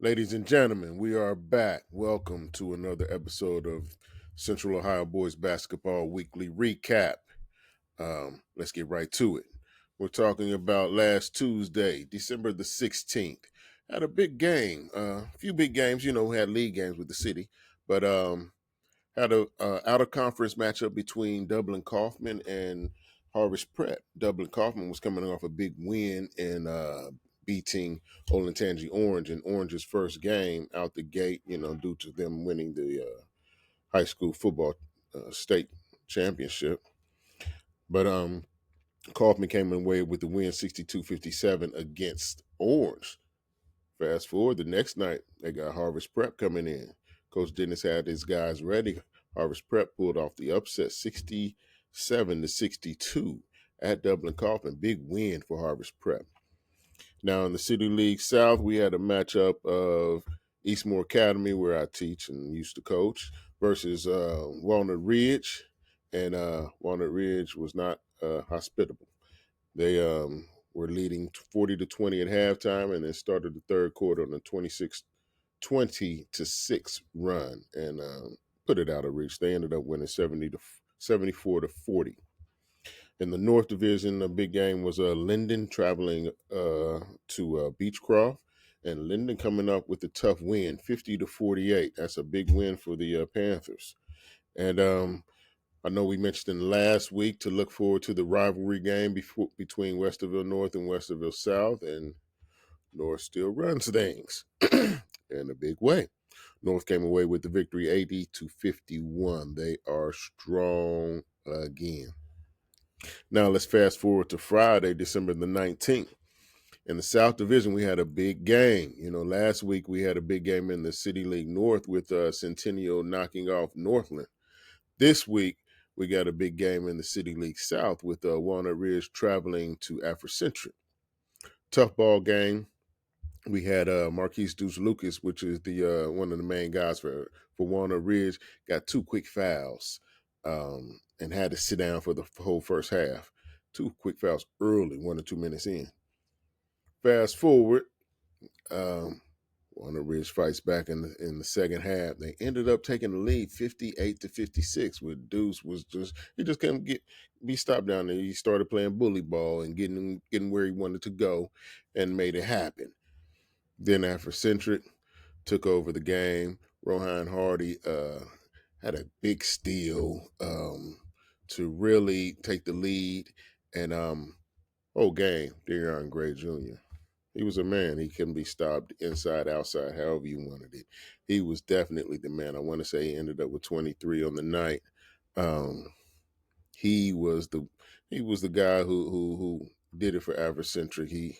Ladies and gentlemen, we are back. Welcome to another episode of Central Ohio Boys Basketball Weekly Recap. Let's get right to it. We're talking about last Tuesday, December the 16th. Had a big game, a few big games. We had league games with the city, but had a out of conference matchup between Dublin Kaufman and Harvest Prep. Dublin Kaufman was coming off a big win and beating Olentangy Orange in Orange's first game out the gate. Due to them winning the high school football state championship. But Kaufman came away with the win 62-57 against Orange. Fast forward the next night, they got Harvest Prep coming in. Coach Dennis had his guys ready. Harvest Prep pulled off the upset 67-62 at Dublin Kaufman. Big win for Harvest Prep. Now in the City League South, we had a matchup of Eastmore Academy, where I teach and used to coach, versus Walnut Ridge. And Walnut Ridge was not hospitable. They were leading 40-20 at halftime, and then started the third quarter on a 26-20-6 run and put it out of reach. They ended up winning 74-40. In the North Division, a big game was Linden traveling to Beechcroft, and Linden coming up with a tough win, 50-48. That's a big win for the Panthers. And I know we mentioned last week to look forward to the rivalry game between Westerville North and Westerville South, and North still runs things in a big way. North came away with the victory 80-51. They are strong again. Now let's fast forward to Friday, December the 19th. In the South Division, we had a big game. Last week we had a big game in the City League North with Centennial knocking off Northland. This week, we got a big game in the City League South with Walnut Ridge traveling to Afrocentric. Tough ball game. We had Marquise Duece Lucas, which is the one of the main guys for Walnut Ridge, got two quick fouls and had to sit down for the whole first half. Two quick fouls early, 1 or 2 minutes in. Fast forward, Walnut Ridge fights back in the second half. They ended up taking the lead 58-56. With Deuce he just couldn't be stopped down there. He started playing bully ball and getting where he wanted to go and made it happen. Then Afrocentric took over the game. Rohan Hardy had a big steal to really take the lead. And whole game, Deion Gray Jr. He was a man. He couldn't be stopped inside, outside, however you wanted it. He was definitely the man. I want to say he ended up with 23 on the night. He was the guy who did it for Afrocentric.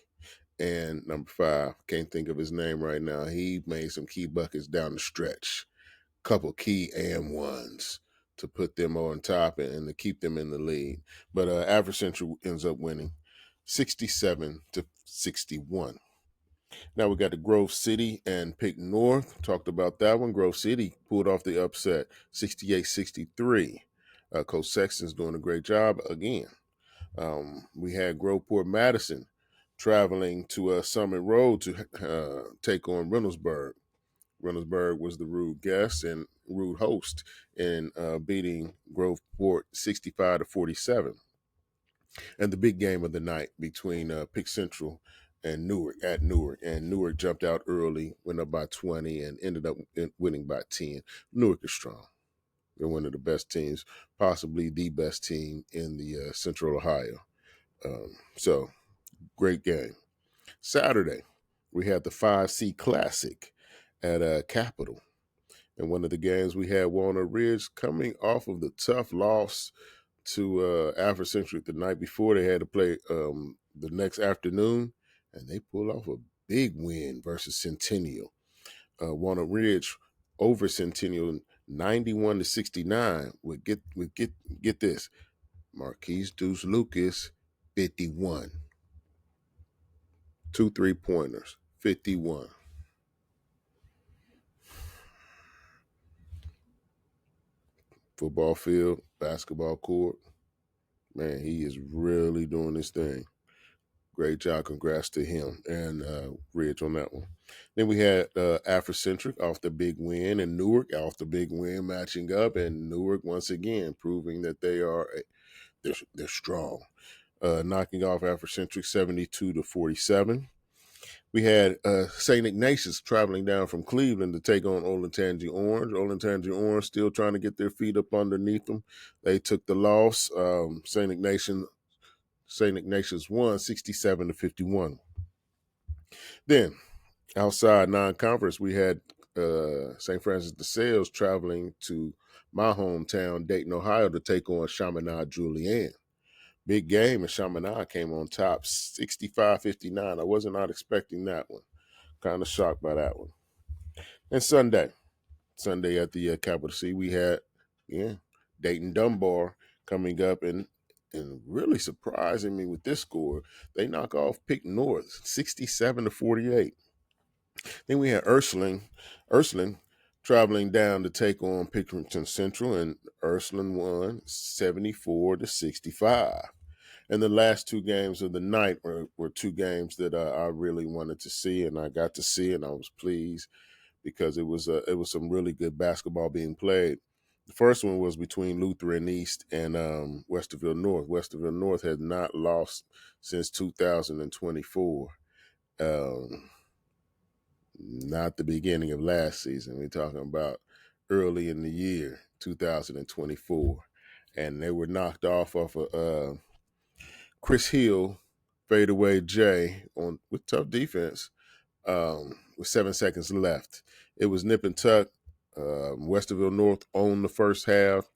And number 5, can't think of his name right now. He made some key buckets down the stretch, couple key and ones to put them on top and to keep them in the lead. But Afrocentric ends up winning 67-61. Now we got the Grove City and Pick North. Talked about that one. Grove City pulled off the upset 68-63. Coach Sexton's doing a great job again. We had Groveport Madison traveling to Summit Road to take on Reynoldsburg. Reynoldsburg was the rude guest and rude host in beating Groveport 65-47. And the big game of the night between Pick Central and Newark at Newark. And Newark jumped out early, went up by 20, and ended up winning by 10. Newark is strong. They're one of the best teams, possibly the best team in the Central Ohio. So, great game. Saturday, we had the 5C Classic at Capitol. And one of the games we had Walnut Ridge coming off of the tough loss to Afrocentric the night before. They had to play the next afternoon, and they pulled off a big win versus Centennial. Walnut Ridge over Centennial 91-69. Get this, Marquise Duece Lucas 51, 2 3-pointers, 51. Football field, basketball court. Man, he is really doing this thing. Great job. Congrats to him and Ridge on that one. Then we had Afrocentric off the big win and Newark off the big win matching up. And Newark once again proving that they're strong. Knocking off Afrocentric 72-47. We had St. Ignatius traveling down from Cleveland to take on Olentangy Orange. Olentangy Orange still trying to get their feet up underneath them. They took the loss. St. Ignatius won 67-51. Then outside non-conference, we had St. Francis de Sales traveling to my hometown, Dayton, Ohio, to take on Chaminade Julienne. Big game, and Chaminade came on top 65-59. I was not expecting that one. Kind of shocked by that one. And Sunday at the Capital C, we had Dayton Dunbar coming up and really surprising me with this score. They knock off Pick North 67-48. Then we had Ursuline traveling down to take on Pickerington Central, and Ursuline won 74-65. And the last two games of the night were two games that I really wanted to see, and I got to see, and I was pleased because it was some really good basketball being played. The first one was between Lutheran East and Westerville North. Westerville North had not lost since 2024. Not the beginning of last season. We're talking about early in the year, 2024. And they were knocked off a Chris Hill fadeaway J with tough defense with 7 seconds left. It was nip and tuck. Westerville North owned the first half.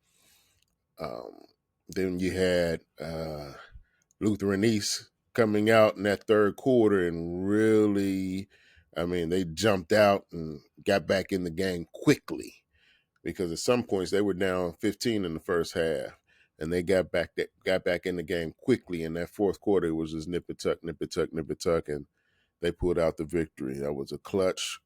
Then you had Lutheran East coming out in that third quarter and really, they jumped out and got back in the game quickly because at some points they were down 15 in the first half and they got back in the game quickly. In that fourth quarter, it was just nip and tuck, and they pulled out the victory. That was a clutch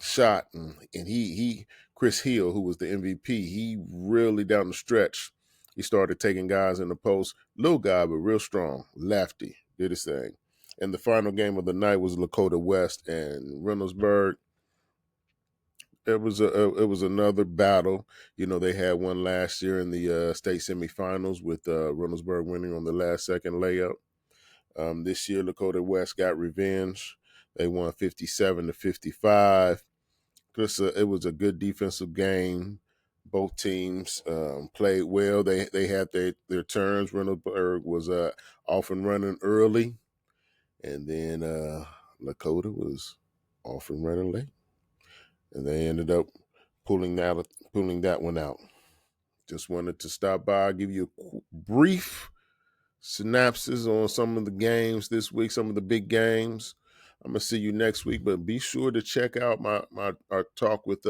shot, and he Chris Hill, who was the MVP, he really down the stretch, he started taking guys in the post. Little guy, but real strong. Lefty, did his thing. And the final game of the night was Lakota West and Reynoldsburg. It was another battle. They had one last year in the state semifinals with Reynoldsburg winning on the last second layup. This year, Lakota West got revenge. They won 57-55. It was a good defensive game. Both teams played well. They had their turns. Reynoldsburg was off and running early, and then Lakota was off and running late, and they ended up pulling that one out. Just wanted to stop by, give you a brief synopsis on some of the games this week, some of the big games. I'm gonna see you next week, but be sure to check out our talk with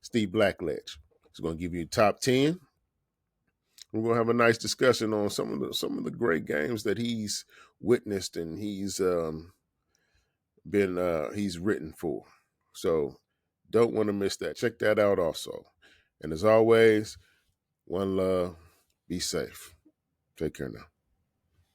Steve Blackledge. He's gonna give you top 10. We're gonna have a nice discussion on some of the great games that he's witnessed and he's written for. So don't want to miss that. Check that out also. And as always, one love. Be safe. Take care now.